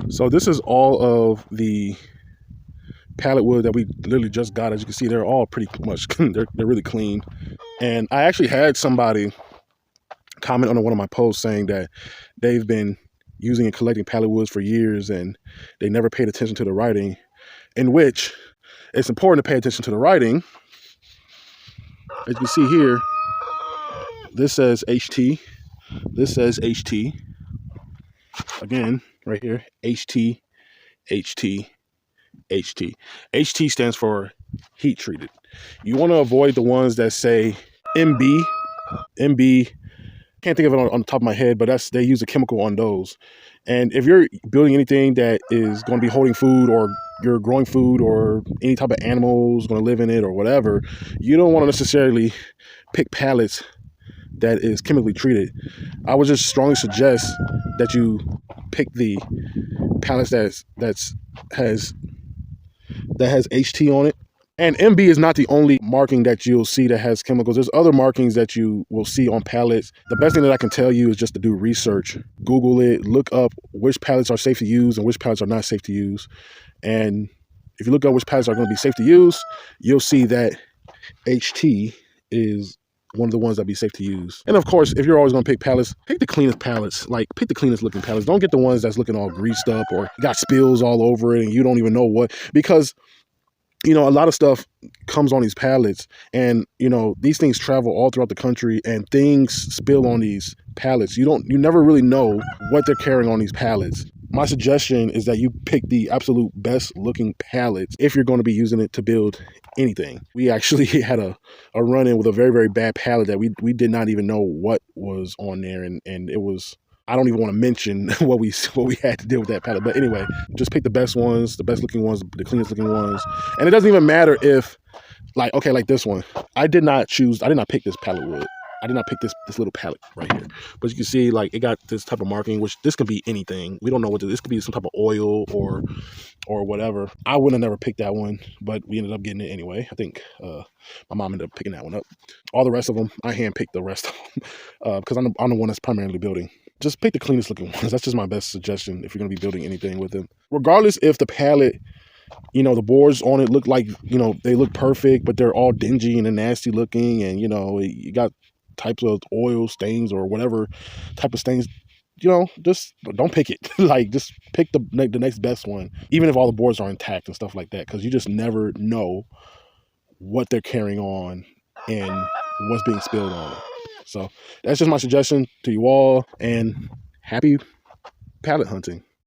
So this is all of the pallet wood that we literally just got. As you can see, they're all pretty much they're really clean. And I actually had somebody comment on one of my posts saying that they've been using and collecting pallet woods for years and they never paid attention to the writing, in which it's important to pay attention to the writing. As you can see here, this says HT, this says HT, again right here, HT, HT, HT. HT stands for heat treated. You want to avoid the ones that say MB. MB, can't think of it on the top of my head, but they use a chemical on those. And if you're building anything that is going to be holding food, or you're growing food, or any type of animals going to live in it or whatever, you don't want to necessarily pick pallets that is chemically treated. I would just strongly suggest that you pick the pallets that has HT on it. And MB is not the only marking that you'll see that has chemicals. There's other markings that you will see on pallets. The best thing that I can tell you is just to do research. Google it, look up which pallets are safe to use and which pallets are not safe to use. And if you look up which pallets are going to be safe to use, you'll see that HT is one of the ones that be safe to use. And of course, if you're always going to pick pallets, pick the cleanest pallets. Like, pick the cleanest looking pallets. Don't get the ones that's looking all greased up or got spills all over it and you don't even know what. Because a lot of stuff comes on these pallets, and these things travel all throughout the country and things spill on these pallets. You never really know what they're carrying on these pallets. My suggestion is that you pick the absolute best looking pallets if you're going to be using it to build anything. We actually had a run-in with a very, very bad pallet that we did not even know what was on there, and it was, I don't even want to mention what we had to deal with that pallet. But anyway, just pick the best ones, the best looking ones, the cleanest looking ones. And it doesn't even matter if, like this one. I did not pick this pallet wood. I did not pick this little pallet right here. But you can see, like, it got this type of marking, which this could be anything. We don't know what this could be, some type of oil or whatever. I would have never picked that one, but we ended up getting it anyway. I think my mom ended up picking that one up. All the rest of them, I hand-picked the rest of them because I'm the one that's primarily building. Just pick the cleanest looking ones. That's just my best suggestion if you're going to be building anything with them. Regardless if the pallet, the boards on it look like, they look perfect, but they're all dingy and nasty looking, and, you got types of oil stains or whatever type of stains, just don't pick it. Like, just pick the next best one, even if all the boards are intact and stuff like that, because you just never know what they're carrying on and what's being spilled on it. So that's just my suggestion to you all, and happy pallet hunting.